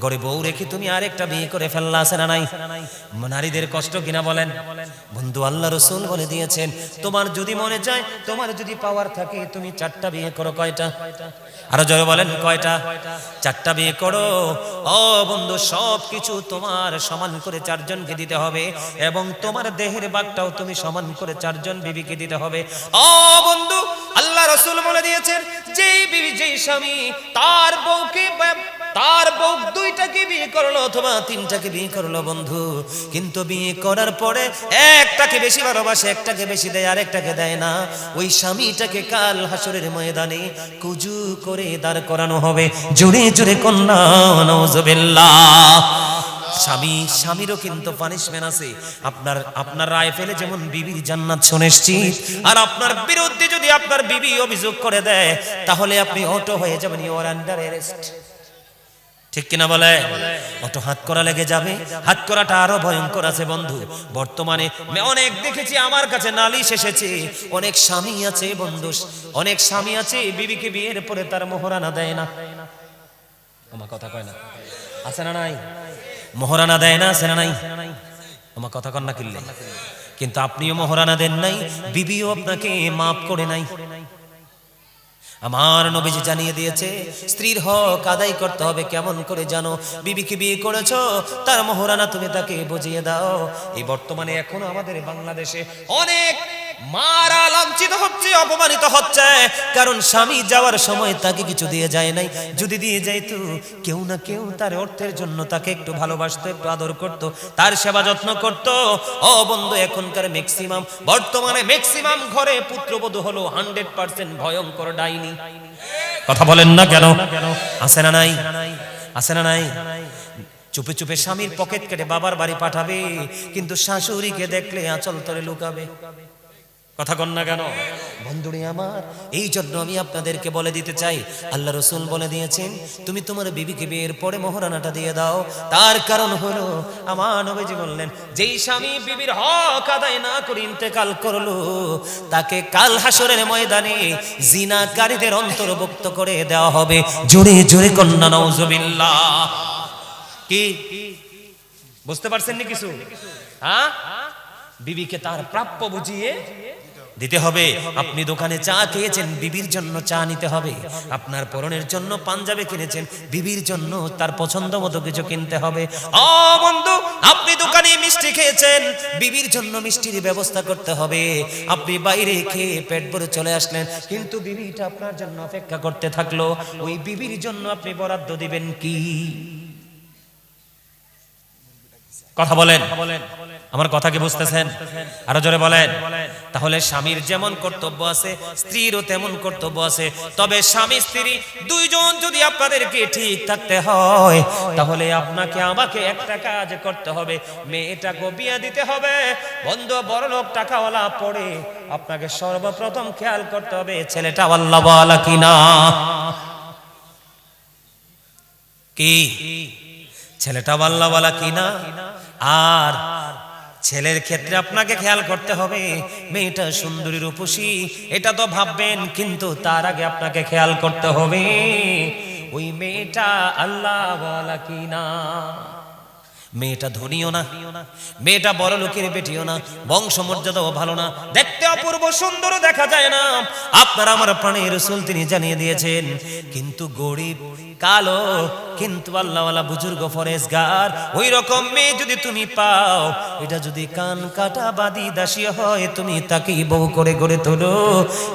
ঘরে বউ রেখে তুমি আরেকটা বিয়ে করে ফেললা, আছে না নাই? নারীদের কষ্ট কিনা বলেন বন্ধু। আল্লাহ রাসূল বলে দিয়েছেন, তোমার যদি মনে চায়, তোমার যদি পাওয়ার থাকে, তুমি 4টা বিয়ে করো। কয়টা? আরো জোরে বলেন, কয়টা? 4টা বিয়ে করো। ও বন্ধু, সব কিছু তোমার সমান করে 4 জনকে দিতে হবে, এবং তোমার দেহের ভাগটাও তুমি সমান করে 4 জন বিবিকে দিতে হবে। ও বন্ধু, আল্লাহ রাসূল বলে দিয়েছেন, যেই বিবি, যেই স্বামী তার বউ 2টাকে বিয়ে করলো অথবা 3টাকে বিয়ে করলো বন্ধু, কিন্তু বিয়ে করার পরে একটাকে বেশি ভালোবাসে, একটাকে বেশি দেয়, আরেকটাকে দেয় না, ওই স্বামীটাকে কাল হাসরের ময়দানে কুজু করে দাঁড় করানো হবে। জোরে জোরে কন্যা নাউজুবিল্লাহ। স্বামীরও কিন্তু পানিশমেন্ট আছে। আপনার রায় ফেলে যেমন বিবির জান্নাত সুনিশ্চিত, আর আপনার বিরুদ্ধে যদি আপনার বিবি অভিযোগ করে দেয়, তাহলে আপনি অটো হয়ে যাবেন, ইউ আর আন্ডার অ্যারেস্ট। ঠিক কিনা বলে? অটো হাত করা লেগে যাবে। হাত করাটা আরো ভয়ঙ্কর আছে বন্ধু। বর্তমানে অনেক দেখেছি, আমার কাছে নালিশ এসেছে, অনেক স্বামী আছে বন্ধু, অনেক স্বামী আছে বিবিকে বিয়ের পরে তার মোহরানা দেয় না। আমার কথা কয় না? আছে না নাই? মোহরানা দেয় না, আছে না নাই? আমার কথা কন না কিনলে। কিন্তু আপনিও মোহরানা দেন নাই, বিবিও আপনাকে মাফ করে নাই। আমার নবীজি জানিয়ে দিয়েছে, স্ত্রীর হক আদায় করতে হবে। কেমন করে জানো? বিবিকে বিয়ে করেছো, তার মোহরানা তুমি তাকে বুঝিয়ে দাও। এই বর্তমানে এখনো আমাদের বাংলাদেশে অনেক মারা লাঞ্ছিত হচ্ছে, অপমানিত হচ্ছে, কারণ স্বামী যাওয়ার সময় তাকে কিছু দিয়ে যায় নাই। যদি দিয়ে যাইতো, কেউ না কেউ তার অর্থের জন্য তাকে একটু ভালোবাসতো, একটু আদর করত, তার সেবা যত্ন করত। ও বন্ধু, এখনকার বর্তমানে ম্যাক্সিমাম ঘরে পুত্রবধূ হলো 100% ভয়ঙ্কর ডাইনি। কথা বলেন না কেন? আছে না নাই? আছে না নাই? চুপে চুপে স্বামীর পকেট কেটে বাবার বাড়ি পাঠাবে, কিন্তু শাশুড়িকে দেখলে আঁচল তলে লুকাবে। কথা কন না কেন? বন্ধুরে আমার, এই জন্য আমি আপনাদেরকে বলে দিতে চাই, আল্লাহ রাসূল বলে দিয়েছেন, তুমি তোমার বিবিকে বিয়ের পরে মোহরানাটা দিয়ে দাও। তার কারণ হলো, আমার নবীজি বললেন, যেই স্বামী বিবির হক আদায় না করে ইন্তেকাল করলো, তাকে কাল হাসরের ময়দানে জিনাকারীদের অন্তর্ভুক্ত করে দেওয়া হবে। জোরে জোরে কন্যা নাউজুবিল্লাহ। কি বুঝতে পারছেন নি কিছু? হ্যাঁ, বিবিকে তার প্রাপ্য বুঝিয়ে দিতে হবে। আপনি দোকানে চা খেয়েছেন, বিবির জন্য চা নিতে হবে। আপনার পরনের জন্য পাঞ্জাবি কিনেছেন, বিবির জন্য তার পছন্দ মতো কিছু কিনতে হবে। ও বন্ধু, আপনি দোকানে মিষ্টি খেয়েছেন, বিবির জন্য মিষ্টির ব্যবস্থা করতে হবে। আপনি বাইরে খেয়ে পেট ভরে চলে আসলেন, কিন্তু বিবিটা আপনার জন্য অপেক্ষা করতে থাকলো। ওই বিবির জন্য আপনি বরাদ্দ দিবেন কি? কথা বলেন, আমার কথা কি বুঝতেছেন? আরো জোরে বলেন। তাহলে স্বামীর যেমন কর্তব্য আছে, স্ত্রীরও তেমন কর্তব্য আছে। তবে স্বামী স্ত্রী 2 জন যদি আপনাদেরকে ঠিক থাকতে হয়, তাহলে আপনাকে আমাকে একটা কাজ করতে হবে, মেয়েটাকে বিয়ে দিতে হবে। বন্ধু, বড়লোক টাকাওয়ালা পড়ে আপনাকে সর্বপ্রথম খেয়াল করতে হবে ছেলেটা আল্লাহওয়ালা কিনা। কি ছেলেটা আল্লাহওয়ালা কিনা? আর ছেলের ক্ষেত্রে আপনাকে খেয়াল করতে হবে মেয়েটা সুন্দরী রূপসী, এটা তো ভাববেন, কিন্তু তার আগে আপনাকে খেয়াল করতে হবে ওই মেয়েটা আল্লাহওয়ালা কিনা। মেয়েটা ধনীও না, মেয়েটা বড় লোকের বেটিও না, বংশমর্যাদাও ভালো না, দেখতে অপূর্ব সুন্দর দেখা যায় না। আপনার আমার প্রাণের রাসূল তিনি জানিয়ে দিয়েছেন, কিন্তু গরিব, কালো, কিন্তু আল্লাহওয়ালা, বুজুর্গ, ফরেজগার, ওই রকম মেয়ে যদি তুমি পাও, এটা যদি কান কাটা বাদী দাসী হয়, তুমি তাকেই বউ করে গড়ে তোলো।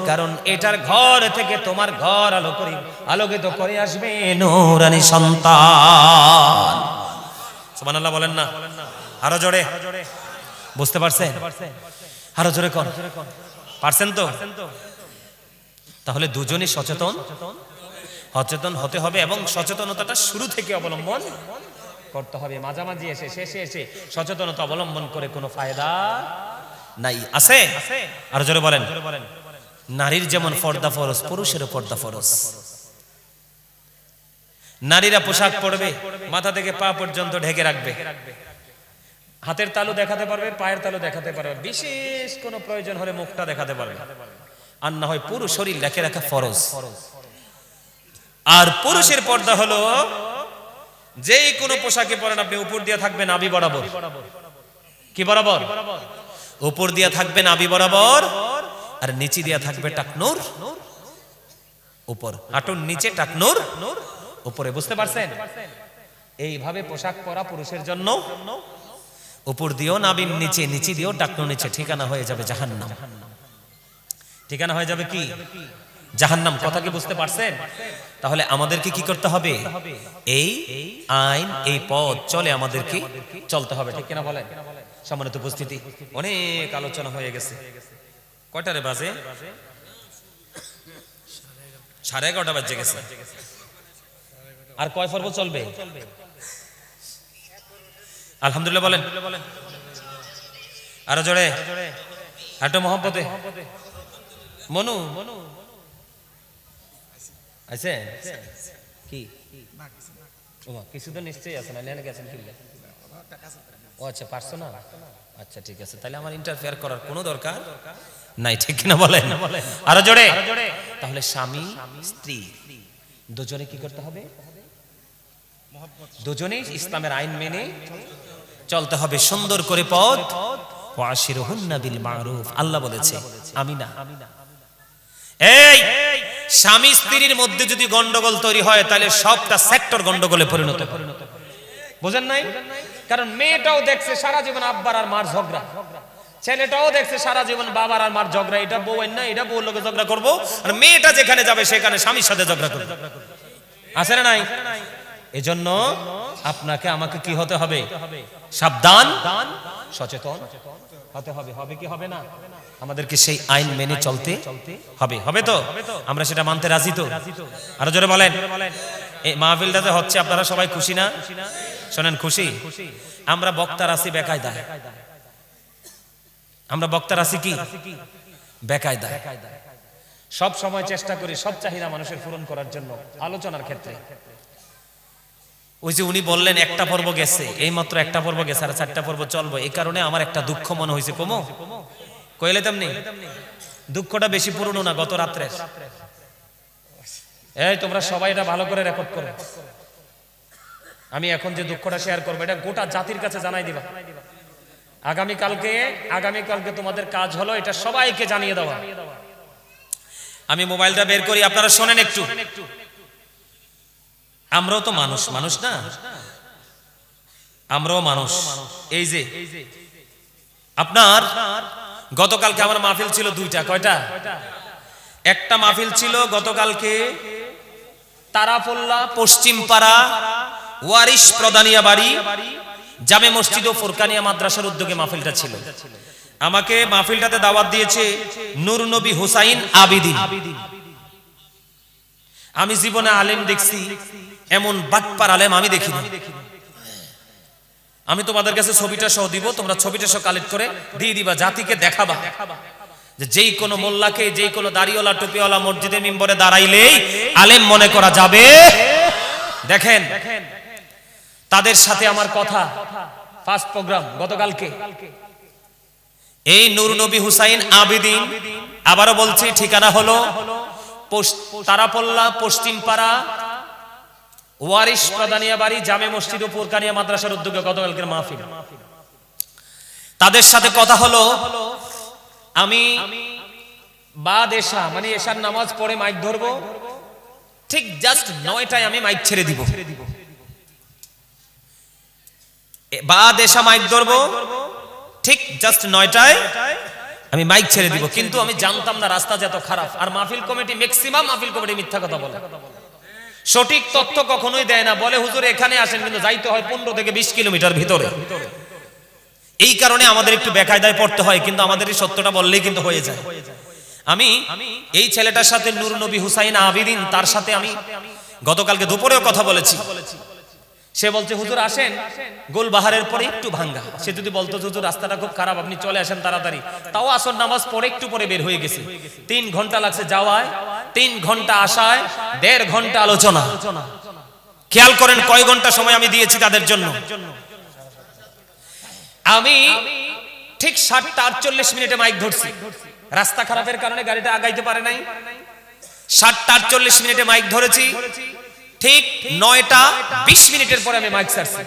কারণ এটার ঘর থেকে তোমার ঘর আলোকিত করে আসবে নূরানী সন্তান। সুবহানাল্লাহ বলেন না? আরো জোরে। বুঝতে পারছেন? আরো জোরে কর। পারছেন তো? তাহলে দুজনই সচেতন হতে হবে, এবং সচেতনতাটা শুরু থেকে অবলম্বন করতে হবে। মাঝামাঝি এসে, শেষে এসে সচেতনতা অবলম্বন করে কোনো ফায়দা নাই। আছে? আরো জোরে বলেন। নারীর যেমন পর্দা ফরজ, পুরুষেরও পর্দা ফরজ। নারীরা পোশাক পরবে, মাথা থেকে পা পর্যন্ত ঢেকে রাখবে, হাতের তালু দেখাতে পারবে, পায়ের তালু দেখাতে পারবে, বিশেষ কোনো প্রয়োজন হলে মুখটা দেখাতে পারবে, আর না হয় পুরো শরীর ঢেকে রাখা ফরজ। আর পুরুষের পর্দা হলো যেই কোনো পোশাকে পরেন আপনি, উপর দিয়ে থাকবে নাভি বরাবর। কি বরাবর? উপর দিয়ে থাকবে নাভি বরাবর, আর নিচে দিয়ে থাকবে টাকনুর উপর, হাঁটুর নিচে টাকনুর উপরে। বুঝতে পারছেন? এইভাবে পোশাক পরা পুরুষের জন্য উপর দিয়েও নাভির নিচে, নিচে দিয়েও টাকনুর নিচে, ঠিকানা হয়ে যাবে জাহান্নাম। ঠিকানা হয়ে যাবে কি? জাহান্নাম। কথা কি বুঝতে পারছেন? তাহলে আমাদেরকে কি করতে হবে? এই আইন, এই পথ চলে আমাদেরকে চলতে হবে, ঠিক কিনা বলেন? সম্মানিত উপস্থিতি, অনেক আলোচনা হয়ে গেছে। কয়টারে বাজে? 11:30 বাজে গেছে। আর কয় পর্ব চলবে? আলহামদুলিল্লাহ বলেন। আরো জোরে, হাঁটো মহব্বতে। মনু আছে কি? কিছু তো নিশ্চয়ই আছে, না গেছেন কি? ও আচ্ছা, পারছো না? আচ্ছা ঠিক আছে, তাহলে আমার ইন্টারফেয়ার করার কোনো দরকার নাই, ঠিক কিনা বলেন? আরো জোরে। তাহলে স্বামী স্ত্রী দুজনে কি করতে হবে? দুজনেই ইসলামের আইন মেনে চলতে হবে, সুন্দর করে পথ। ওয়াশিরুহুন্না বিল মারুফ, আল্লাহ বলেছে, আমি না। এই স্বামী স্ত্রীর মধ্যে যদি গন্ডগোল তৈরি হয়, তাহলে সবটা সেক্টর গন্ডগোলে পরিণত হবে। বুঝেন নাই? কারণ মেয়েটাও দেখছে সারা জীবন আব্বার আর মার ঝগড়া, ছেলেটাও দেখছে সারা জীবন বাবার আর মার ঝগড়া। এটা বউ না, এটা বউর লোকে ঝগড়া করবো, আর মেয়েটা যেখানে যাবে সেখানে স্বামীর সাথে ঝগড়া করবে। আছে না নাই? এজন্য আপনাকে আমাকে কি হতে হবে? সাবধান, সচেতন হতে হবে। হবে কি হবে না? আমাদেরকে সেই আইন মেনে চলতে হবে। হবে তো? আমরা সেটা মানতে রাজি তো? আরো জোরে বলেন। এই মাহফিলটাতে হচ্ছে, আপনারা সবাই খুশি না? শোনেন, খুশি? আমরা বক্তার আছি বেকায়দা। আমরা বক্তার আছি কি? বেকায়দা। সব সময় চেষ্টা করি সব চাহিদা মানুষের পূরণ করার জন্য আলোচনার ক্ষেত্রে। ওই যে উনি বললেন একটা পর্ব গেছে, এই মাত্র একটা পর্ব গেছে, আর 4টা পর্ব চলবে। এই কারণে আমার একটা দুঃখ মনে হয়েছে। কমো কইলে তেমনি দুঃখটা বেশি পুরনো না, গত রাত্রে। এই তোমরা সবাই এটা ভালো করে রেকর্ড করো। আমি এখন যে দুঃখটা শেয়ার করবো, এটা গোটা জাতির কাছে জানাই দিবা। আগামীকালকে তোমাদের কাজ হলো এটা সবাইকে জানিয়ে দেওয়া। আমি মোবাইলটা বের করি, আপনারা শোনেন একটু। আমরাও তো মানুষ, মানুষ না? আমরাও মানুষ। এই যে আপনার গতকালকে আমার মাহফিল ছিল 2টা। কয়টা? একটা মাহফিল ছিল গতকালকে তারাপোল্লা পশ্চিম পাড়া ওয়ারিশ প্রদানিয়া বাড়ি জামে মসজিদ ও ফুরকানিয়া মাদ্রাসার উদ্যোগে মাহফিলটা ছিল। আমাকে মাহফিলটাতে দাওয়াত দিয়েছে নূর নবী হুসাইন আবিদিন। আমি জীবনে আলেম দেখছি, এমন বাটপার আলেম আমি দেখিনি। আমি তোমাদের কাছে ছবিটা সহ দিব, তোমরা ছবিটা সহ কালেক্ট করে দিয়ে দিবা, জাতিকে দেখাবা যে যেই কোনো মোল্লাকে, যেই কোনো দাড়িওয়ালা টুপিওয়ালা মসজিদে মিম্বরে দাঁড়াইলেই আলেম মনে করা যাবে। দেখেন তাদের সাথে আমার কথা, ফার্স্ট প্রোগ্রাম গতকালকে। এই নূর নবী হুসাইন আবিদিন, আবারও বলছি ঠিকানা হলো তারাপোল্লা পশ্চিম পাড়া ওয়ারিশ প্রদানিয়া বাড়ি জামে মসজিদ ও ফুরকানিয়া মাদ্রাসার উদ্যোগে গতকালকের মাহফিল। তাদের সাথে কথা হলো, আমি বাদ এশা মানে এশার নামাজ পড়ে মাইক ধরবো, ঠিক জাস্ট 9টায় আমি মাইক ছেড়ে দিব। বাদ এশা মাইক ধরবো, ঠিক জাস্ট 9টায় আমি মাইক ছেড়ে দিব। কিন্তু আমি জানতাম না রাস্তা যত খারাপ। আর মাহফিল কমিটি, ম্যাক্সিমাম মাহফিল কমিটি মিথ্যা কথা বলে, সঠিক তথ্য কখনোই দেয় না। বলে হুজুর এখানে আসেন, কিন্তু যাইতে হয় 15 থেকে 20 কিলোমিটার ভিতরে। এই কারণে আমাদের একটু বেকায়দায় পড়তে হয়, কিন্তু আমাদের এই সত্যটা বললেই কিন্তু হয়ে যায়। আমি এই ছেলেটার সাথে নূর নবী হুসাইন আবিদিন, তার সাথে আমি গতকালকে দুপুরেও কথা বলেছি। সে বলছে হুজুর আসেন গোলবাহারের পরে একটু ভাঙ্গা। সে যদি বলতো হুজুর রাস্তাটা খুব খারাপ, আপনি চলে আসেন তাড়াতাড়ি, তাও আসর নামাজ পরে একটু পরে বের হয়ে গেছে। 3 ঘন্টা লাগছে যাওয়ায়, 3 ঘন্টা আসায়, 1.5 ঘন্টা আলোচনা। খেয়াল করেন কয় ঘন্টা সময় আমি দিয়েছি তাদের জন্য। আমি ঠিক 7:48 মাইক ধরছি। রাস্তা খারাপের কারণে গাড়িটা আগাইতে পারে নাই। 7:48 মাইক ধরেছি। ঠিক 9:20 পরে আমি মাইক ছাড়ছি।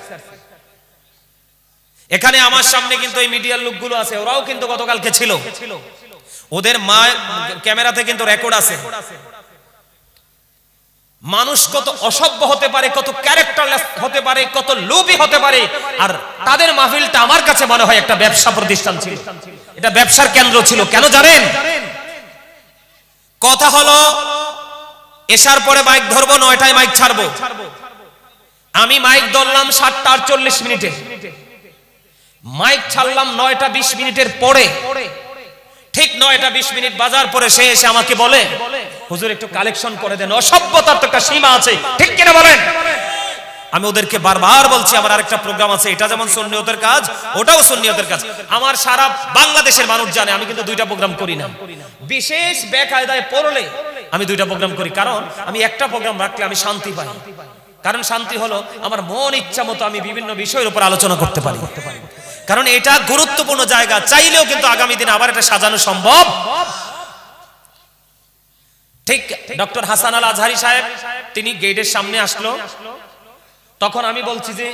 এখানে আমার সামনে কিন্তু এই মিডিয়ার লোকগুলো আছে, ওরাও কিন্তু গতকালকে ছিল, ওদের ক্যামেরাতে কিন্তু রেকর্ড আছে। মানুষ কত অসভ্য হতে পারে, কত ক্যারেক্টারলেস হতে পারে, কত লোভী হতে পারে। আর তাদের মাহফিলটা আমার কাছে মনে হয় একটা ব্যবসা প্রতিষ্ঠান ছিল, এটা ব্যবসার কেন্দ্র ছিল। কেন জানেন? কথা হলো এসার পরে মাইক ধরবো, 9টায় মাইক ছাড়বো। আমি মাইক ধরলাম 7:48 মাইক ছাড়লাম 9:20 পরে। ঠিক 9:20 বাজার পরে সে এসে আমাকে বলে, হুজুর একটু কালেকশন করে দেন। অসভ্যতার তো একটা সীমা আছে, ঠিক কিনা বলেন? আমি ওদেরকে বারবার বলছি আমার আরেকটা প্রোগ্রাম আছে, এটা যেমন সুন্নিয়তের কাজ, ওটাও সুন্নিয়তের কাজ। আমার সারা বাংলাদেশের মানুষ জানে আমি কিন্তু 2টা প্রোগ্রাম করি না। বিশেষ বেকায়দায় পড়লে আমি 2টা প্রোগ্রাম করি, কারণ আমি একটা প্রোগ্রাম রাখলে আমি শান্তি পাই। কারণ শান্তি হলো আমার মন ইচ্ছা মতো আমি বিভিন্ন বিষয়ের উপর আলোচনা করতে পারি, কারণ এটা গুরুত্বপূর্ণ জায়গা। চাইলেও কিন্তু আগামী দিনে আবার এটা সাজানো সম্ভব। ঠিক ডক্টর হাসান আল আজহারি সাহেব তিনি গেটের সামনে আসলো, তখন আমি বলছি যে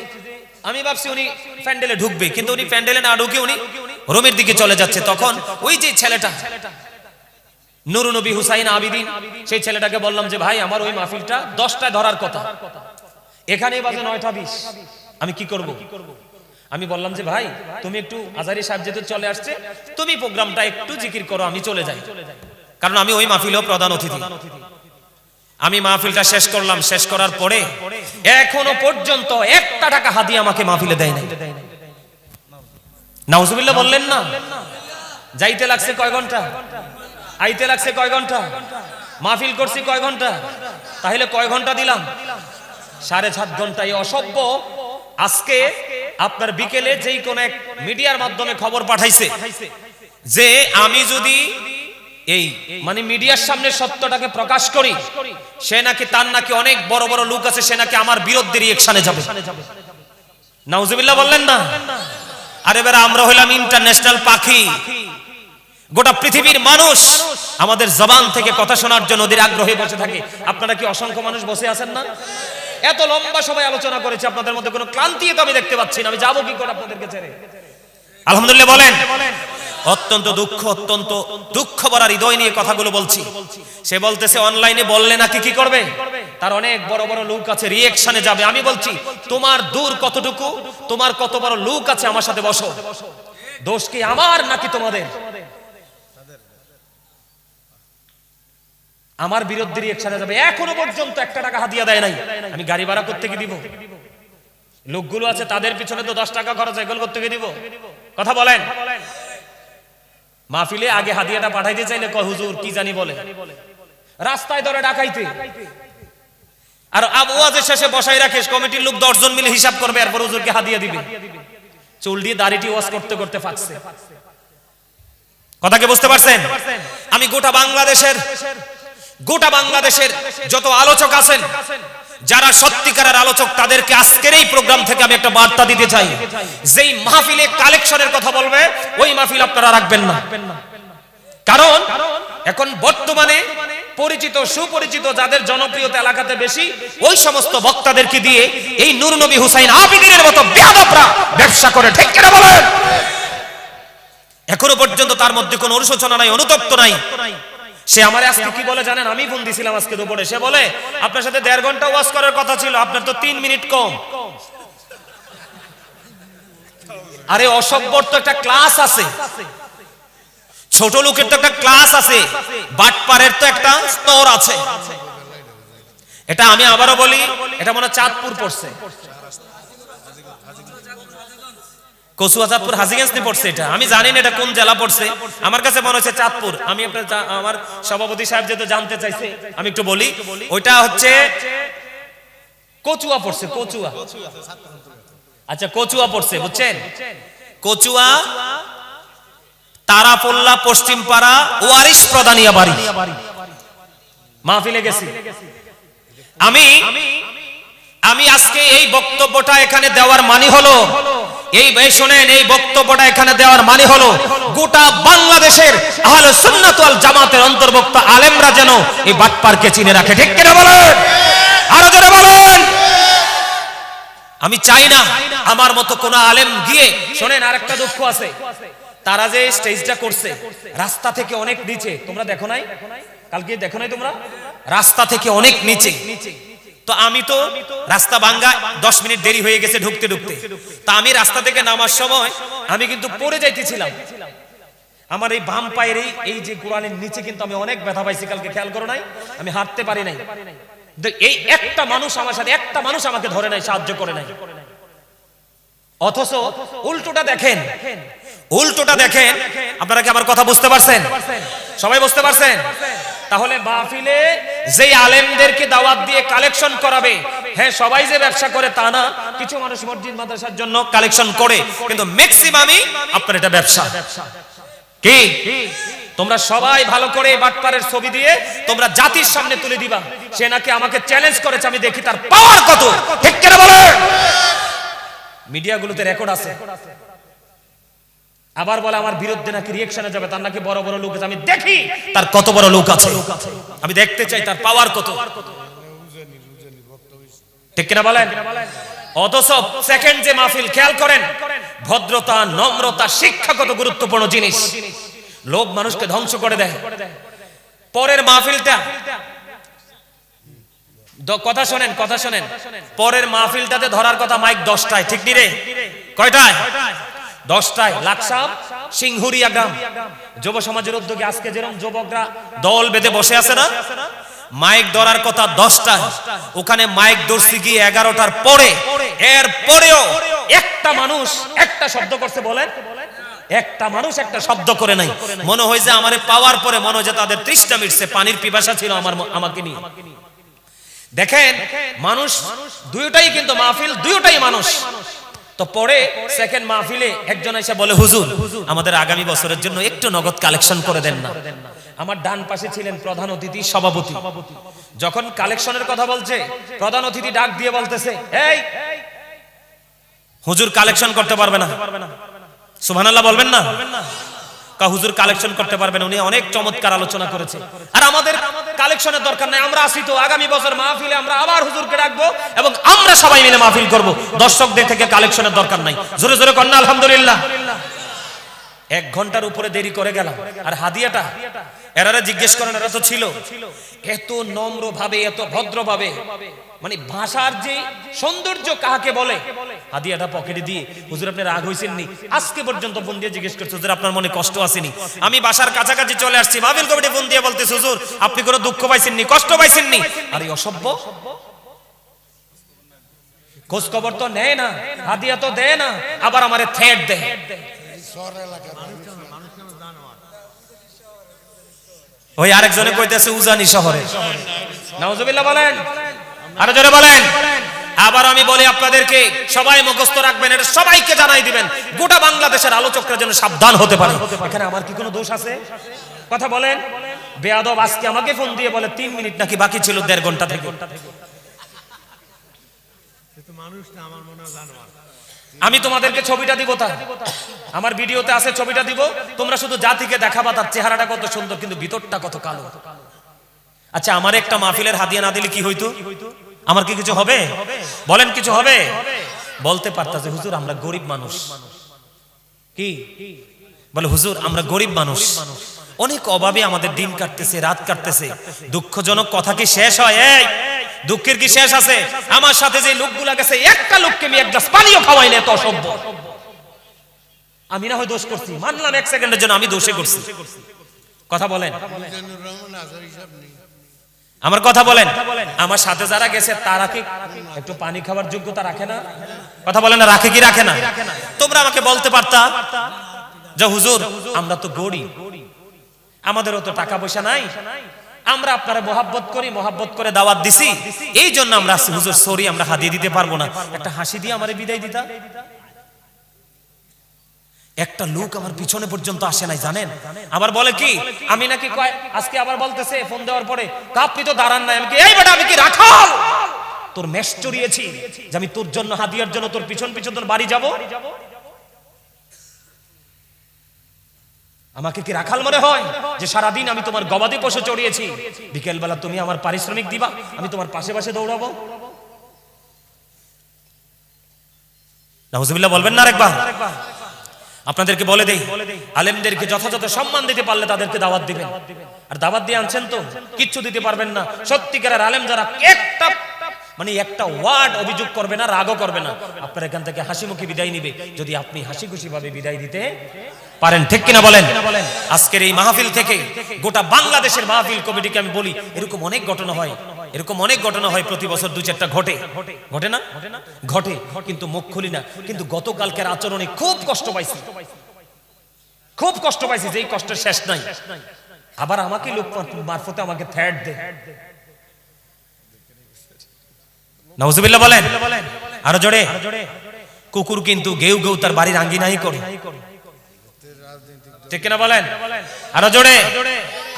আমি ভাবছি উনি প্যান্ডেলে ঢুকবে, কিন্তু উনি প্যান্ডেলে না ঢুকে উনি রুমের দিকে চলে যাচ্ছে। তখন ওই যে ছেলেটা নুরুন নবী হুসাইন আবিদিন, সেই ছেলেটাকে বললাম যে ভাই আমার ওই মাহফিলটা 10টায় ধরার কথা, এখানেই বাজে 9:20, আমি কি করব? আমি বললাম যে ভাই তুমি একটু আজহারি সাহেব যেহেতু চলে আসছে, তুমি প্রোগ্রামটা একটু জিকির করো, আমি চলে যাই, কারণ আমি ওই মাহফিলেও প্রধান অতিথি। আমি মাহফিলটা শেষ করলাম, শেষ করার পরে এখনো পর্যন্ত 1 টাকা হাদিয়া আমাকে মাহফিলে দেয় নাই। নাউজুবিল্লাহ বললেন না? যাইতে লাগছে কয় ঘন্টা, আইতে লাগছে কয় ঘন্টা, মাহফিল করছি কয় ঘন্টা, তাহলে কয় ঘন্টা দিলাম? 7.5 ঘন্টা। এই অসভ্য আজকে আপনার বিকেলে যেই কোন এক মিডিয়ার মাধ্যমে খবর পাঠাইছে যে আমি যদি এই মানে মিডিয়ার সামনে সত্যটাকে প্রকাশ করি, সে নাকি তার নাকি অনেক বড় বড় লোক আছে, সে নাকি আমার বিরুদ্ধে রিঅ্যাকশনে যাবে। নাউজুবিল্লাহ বললেন না? আরে বেরা আমরা হইলাম ইন্টারন্যাশনাল পাখি, গোটা পৃথিবীর মানুষ আমাদের জবান থেকে কথা শোনার জন্য ওদের আগ্রহে বসে থাকে। আপনারা কি অসংখ্য মানুষ বসে আছেন না? এত লম্বা সবাই আলোচনা করেছে, আপনাদের মধ্যে কোনো ক্লান্তি তো আমি দেখতে পাচ্ছি না। আমি যাবো কি করে আপনাদেরকে ছেড়ে? আলহামদুলিল্লাহ বলেন। অত্যন্ত দুঃখ ভরা হৃদয় নিয়ে কথাগুলো বলছি। সে বলতেছে অনলাইনে বললে নাকি কি করবে, তার অনেক বড় বড় লোক আছে, রিঅ্যাকশনে যাবে। আমি বলছি তোমার দূর কতটুকু, তোমার কত বড় লোক আছে, আমার সাথে বসো। দোষ কি আমার নাকি তোমাদের? আমার বিরুদ্ধে রিঅ্যাকশনে যাবে। এখনো পর্যন্ত 1 টাকা হাদিয়া দেয় নাই। আমি গাড়ি ভাড়া করতে কি দিব? লোকগুলো আছে তাদের পিছনে তো 10 টাকা খরচ, এগুলো করতে কি দিব? কথা বলেন। মাহফিলে আগে হাদিয়াটা পাঠাইতে চাইলে কয় হুজুর কি জানি বলে, রাস্তায় ধরে ডাকাইতে। আর ওয়াজের শেষে বসাই রাখিস, কমিটির লোক 10 জন মিলে হিসাব করবে, এরপর হুজুরকে হাদিয়া দিবে। চুল দিয়ে দাড়িটি ওয়াজ করতে করতে ফাঁকছে। কথা কি বুঝতে পারছেন? আমি গোটা বাংলাদেশের যত আলোচক আছেন, যারা সত্যিকারের আলোচক, তাদেরকে আজকের এই প্রোগ্রাম থেকে আমি একটা বার্তা দিতে চাই। যেই মাহফিলে কালেকশনের কথা বলবে ওই মাহফিল আপনারা রাখবেন না। কারণ এখন বর্তমানে পরিচিত সুপরিচিত যাদের জনপ্রিয়তা এলাকাতে বেশি, ওই সমস্ত বক্তাদেরকে দিয়ে এই নূর নবী হুসাইন আবিদিনের মতো বেয়াদবরা ব্যবসা করে। ঠিক কিনা বলেন? এখনো পর্যন্ত তার মধ্যে কোনো অনুশোচনা নাই, অনুতপ্ত নাই। সে আমার আজকে কি বলে জানেন? আমি ফোন দিছিলাম আজকে দুপুরে, সে বলে আপনার সাথে 1.5 ঘন্টা ওয়াজ করার কথা ছিল, আপনার তো 3 মিনিট কম। আরে অসভ্যর তো একটা ক্লাস আছে, ছোট লোকের তো একটা ক্লাস আছে, বাটপারের তো একটা স্তর আছে। এটা আমি আবারও বলি, এটা মনে হয় চাঁদপুর পড়ছে, কচুয়াচাঁদপুর হাজীগঞ্জ নিয়ে পড়ছে। এটা আমি জানি না এটা কোন জেলা পড়ছে, আমার কাছে মনে হচ্ছে চাঁদপুর। আমি আমার সভাপতি সাহেব যেহেতু জানতে চাইছে আমি একটু বলি, ওইটা হচ্ছে কচুয়া পড়ছে, কচুয়া। আচ্ছা কচুয়া পড়ছে, বুঝছেন? কচুয়া, তারাপোল্লা, পশ্চিমপাড়া, ওয়ারিশ প্রধানিয়া বাড়ি। মাহফিলে গেছি আমি আজকে এই বক্তব্যটা এখানে দেওয়ার মানে হলো, এই শোনেন, এই বক্তব্যটা এখানে দেওয়ার মানে হলো গোটা বাংলাদেশের আহলে সুন্নাত ওয়াল জামাতের অন্তর্ভুক্ত আলেমরা যেন এই বাটপারকে চিনে রাখে। ঠিক কিনা বলেন? আরো জোরে বলেন। আমি চাই না আমার মতো কোন আলেম গিয়ে, শোনেন আরেকটা দুঃখ আছে, তারা যে স্টেজটা করছে রাস্তা থেকে অনেক নিচে, তোমরা দেখো নাই? কালকে দেখো নাই তোমরা? রাস্তা থেকে অনেক নিচে। তো আমি তো রাস্তা ভাঙ্গা 10 মিনিট দেরি হয়ে গেছে ঢুকতে ঢুকতে, তা আমি রাস্তা থেকে নামার সময় আমি কিন্তু পড়ে যাইতেছিলাম। আমার এই বাম পায়ের এই যে গোড়ালির নিচে কিন্তু আমি অনেক ব্যথা পাইছি কালকে, খেয়াল করো নাই? আমি হাঁটতে পারি নাই। এই একটা মানুষ আমার সাথে, একটা মানুষ আমাকে ধরে নাই, সাহায্য করে নাই। অথচ উল্টোটা দেখেন, উল্টোটা দেখেন। আপনারা কি আমার কথা বুঝতে পারছেন? সবাই বুঝতে পারছেন? তাহলে মাহফিলে যে আলেমদেরকে দাওয়াত দিয়ে কালেকশন করাবে, হ্যাঁ সবাই যে ব্যবসা করে তা না, কিছু মানুষ মসজিদ মাদ্রাসার জন্য কালেকশন করে, কিন্তু ম্যাক্সিমামই আপনার এটা ব্যবসা। কি তোমরা সবাই ভালো করে বাটপারের ছবি দিয়ে তোমরা জাতির সামনে তুলে দিবা, সে নাকি আমাকে চ্যালেঞ্জ করেছে, আমি দেখি তার পাওয়ার কত। ঠিক কেন বলেন? মিডিয়াগুলোতে রেকর্ড আছে। আবার বলে আমার বিরুদ্ধে নাকি রিঅ্যাকশনে যাবে, তার নাকি বড় বড় লোক আছে। আমি দেখি তার কত বড় লোক আছে, আমি দেখতে চাই তার পাওয়ার কত। ঠিক কিনা বলেন? অথচ সেকেন্ড যে মাহফিল, খেয়াল করেন, ভদ্রতা, নম্রতা, শিক্ষা কত গুরুত্বপূর্ণ জিনিস। লোভ মানুষকে ধ্বংস করে দেয়। পরের মাহফিলটা, কথা শোনেন, কথা শোনেন, পরের মাহফিলটাতে ধরার কথা মাইক 10টায়, ঠিক নি রে? কয়টায়? 10টায়। লাকসাম সিংহুরিয়া গ্রাম যুব সমাজের উদ্যোগে আজকে যেরকম যুবকরা দল বেঁধে বসে আছে না, মাইক ধরার কথা 10টায়, ওখানে মাইক ধরছি গিয়ে 11টার পরে। এর পরেও একটা মানুষ একটা শব্দ করছে, বলেন? একটা মানুষ একটা শব্দ করে নাই। মনে হয় যে আমারে পাওয়ার পরে মনে হয় যে তাদের তৃষ্ণা মিটছে, পানির পিপাসা ছিল আমাকে নিয়ে। দেখেন মানুষ দুইটাই, কিন্তু মাহফিল দুইটাই মানুষ। তো পরে সেকেন্ড মাহফিলে একজন এসে বলে, হুজুর আমাদের আগামী বছরের জন্য একটু নগদ কালেকশন করে দেন না। আমার ডান পাশে ছিলেন প্রধান অতিথি, সভাপতি। যখন কালেকশনের কথা বলছে, প্রধান অতিথি ডাক দিয়ে বলতেছে, এই হুজুর কালেকশন করতে পারবে না। সুবহানাল্লাহ বলবেন না? হুজুর কালেকশন করতে পারবেন, উনি অনেক চমৎকার আলোচনা করেছে, আর আমাদের কালেকশনের দরকার নাই। আমরা আসি তো আগামী বছর মাহফিলে আমরা আবার হুজুরকে ডাকবো এবং আমরা সবাই মিলে মাহফিল করব, দর্শকদের থেকে কালেকশনের দরকার নাই। জোরে জোরে কন্যা আলহামদুলিল্লাহ। 1 ঘন্টার উপরে দেরি করে গেলাম। আর হাদিয়াটা এরারে জিজ্ঞেস করেন, এরা তো ছিল এত নম্র ভাবে, এত ভদ্র ভাবে, মানে ভাষার যে সৌন্দর্য কাকে বলে। হাদিয়াটা পকেটে দিয়ে, হুজুর আপনি রাগ হইছেন নি? আজকে পর্যন্ত ফোন দিয়ে জিজ্ঞেস করছে, হুজুর আপনার মনে কষ্ট আসেনি? আমি বাসার কাছাকাছি চলে আসছি, মাহফিল কমিটি ফোন দিয়ে বলতেছে, হুজুর আপনি কোনো দুঃখ পাইছেন নি, কষ্ট পাইছেন নি? আর এই অসভ্য খোঁজ খবর তো নেয় না, হাদিয়া তো দেয় না, আবার আমারে থ্রেট দেয়। ওই আরেকজনে কইতেছে উজানি শহরে। নাউজুবিল্লাহ বলেন, আরো জোরে বলেন। আবার আমি বলি আপনাদেরকে, সবাই মুখস্থ রাখবেন, এটা সবাইকে জানাই দিবেন, গোটা বাংলাদেশের আলোচকরা যেন সাবধান হতে পারে। এখানে আমার কি কোনো দোষ আছে? কথা বলেন। বেয়াদব আজকে আমাকে ফোন দিয়ে বলে 3 মিনিট নাকি বাকি ছিল 1.5 ঘন্টা থেকে। আমি তোমাদেরকে ছবিটা দিব, তা আমার ভিডিওতে আছে, ছবিটা দিব, তোমরা শুধু জাতিকে দেখাবা তার চেহারাটা কত সুন্দর, কিন্তু ভিতরটা কত কালো। আচ্ছা আমার একটা মাহফিলের হাদিয়া না দিলে কি হইতো? আমার কি কিছু হবে? বলেন কিছু হবে? বলতে পারতাছে, হুজুর আমরা গরিব মানুষ। কি বলে? হুজুর আমরা গরিব মানুষ, অনেক অভাবে আমাদের দিন কাটতেছে, রাত কাটতেছে। দুঃখজনক কথা কি শেষ হয়? এই দুঃখের কি শেষ আছে? আমার সাথে যে লোকগুলা গেছে, একটা লোককে আমি 1 গ্লাস পানিও খাওয়াই না, এত অসভ্য। আমি না হয় দোষ করছি, মানলাম 1 সেকেন্ডের জন্য আমি দোষে করছি। কথা বলেন, আমার কথা বলেন। আমার সাথে যারা গেছে তারা কি একটু পানি খাওয়ার যোগ্যতা রাখে না? কথা বলেন না, রাখে কি রাখে না? তোমরা আমাকে বলতে পারতা যে হুজুর আমরা তো গরিব, আমাদেরও তো টাকা পয়সা নাই, আমরা আপনারা মহাব্বত করি, মহাব্বত করে দাওয়াত দিছি, এই জন্য আমরা হুজুর সরি আমরা হাদিয়া দিতে পারবো না। একটা হাসি দিয়ে আমারে বিদায় দিতা। একটা লোক আমার পিছনে পর্যন্ত আসে নাই, জানেন? আবার বলে কি আমি নাকি আজকে আবার বলতেছে ফোন দেওয়ার পরে, আপনি তো দাঁড়ান নাই। আমি কি এই বেটা, আমি কি রাখাল? তোর মেষ চড়িয়েছি যে আমি তোর জন্য হাদিয়ার জন্য তোর পিছন পিছন তোর বাড়ি যাব? আমাকে কি রাখাল মনে হয় যে সারাদিন আমি তোমার গবাদি পশু চড়িয়েছি, বিকেল বেলা তুমি আমার পারিশ্রমিক দিবা, আমি তোমার পাশে পাশে দৌড়াবো? নাউজুবিল্লাহ বলবেন না আরেকবার? আপনাদেরকে বলে দেই, আলেমদেরকে যথাযথ সম্মান দিতে পারলে তাদেরকে দাওয়াত দিবেন। আর দাওয়াত দিয়ে আনছেন তো কিচ্ছু দিতে পারবেন না। সত্যিকারের আলেম যারা একটা ওয়ার্ড অভিযোগ করবে না, রাগও করবে না, আপনার এখান থেকে হাসি মুখে বিদায় নিবে, যদি আপনি হাসি খুশি ভাবে বিদায় দিতে পারেন। ঠিক কিনা বলেন? আজকের এই মাহফিল থেকে গোটা বাংলাদেশের মাহফিল কমিটিকে আমি বলি, এরকম অনেক ঘটনা হয় প্রতি বছর, 2-4টা ঘটে না? ঘটে, কিন্তু মুখ খুলি না। কিন্তু গতকালকের আচরণে খুব কষ্ট পাইছি, যেই কষ্টের শেষ নাই। আবার আমাকে লোক মারফতে আমাকে থ্রেট দেয়। নাউজুবিল্লাহ বলেন আরো জোরে। কুকুর কিন্তু গেউ গেউ তার বাড়ির আঙ্গিনাই করে। ঠিক কিনা বলেন? আরো জোরে।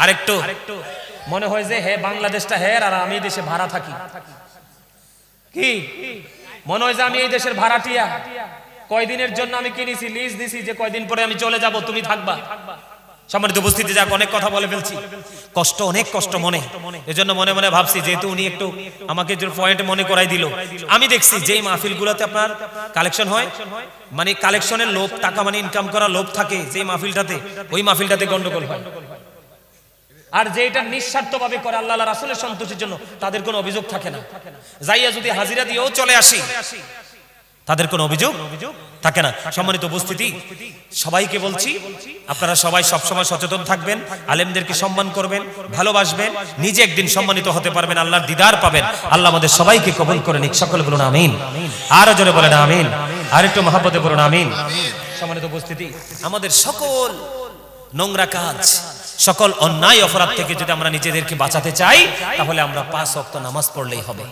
আরেকটু মনে হয় যে হে বাংলাদেশটা হের আর আমি দেশে ভাড়া থাকি। কি মনে হয় যে আমি এই দেশের ভাড়াটিয়া? কয়দিনের জন্য আমি কিনেছি, লিজ দিছি যে কয়দিন পরে আমি চলে যাব, তুমি থাকবা। সম্মানিত উপস্থিতি, যাক অনেক কথা বলে ফেলছি, অনেক কষ্ট মনে। এজন্য মনে মনে ভাবছি, যেহেতু উনি একটু আমাকে যে পয়েন্ট মনে করাই দিল, আমি দেখছি যেই মাহফিলগুলোতে আপনার কালেকশন হয়, মানে কালেকশনের লোভ, টাকা মানে ইনকাম করা লোভ থাকে যেই মাহফিলটাতে, ওই মাহফিলটাতে গন্ডগোল হয়। আর যেটা নিঃস্বার্থভাবে করে আল্লাহ রাসূলের সন্তুষ্টির জন্য, তাদের কোনো অভিযোগ থাকে না। যাইয়া যদি হাজিরা দিয়েও চলে আসি, তাদের কোনো অভিযোগ থাকে না। সম্মানিত উপস্থিতি, সবাইকে বলছি, আপনারা সবাই সবসময় সচেতন থাকবেন, আলেমদেরকে সম্মান করবেন, ভালোবাসবেন, নিজে একদিন সম্মানিত হতে পারবেন, আল্লাহর দিদার পাবেন। আল্লাহ আমাদের সবাইকে কবুল করে নিক। সকলে বলুন আমিন। আরো জোরে বলেন আমিন। আর একটু মহব্বতে বলুন আমিন। সম্মানিত উপস্থিতি, আমাদের সকল নোংরা কাজ, সকল অন্যায় অপরাধ থেকে যদি আমরা নিজেদেরকে বাঁচাতে চাই, তাহলে আমরা 5 ওয়াক্ত নামাজ পড়লেই হবে।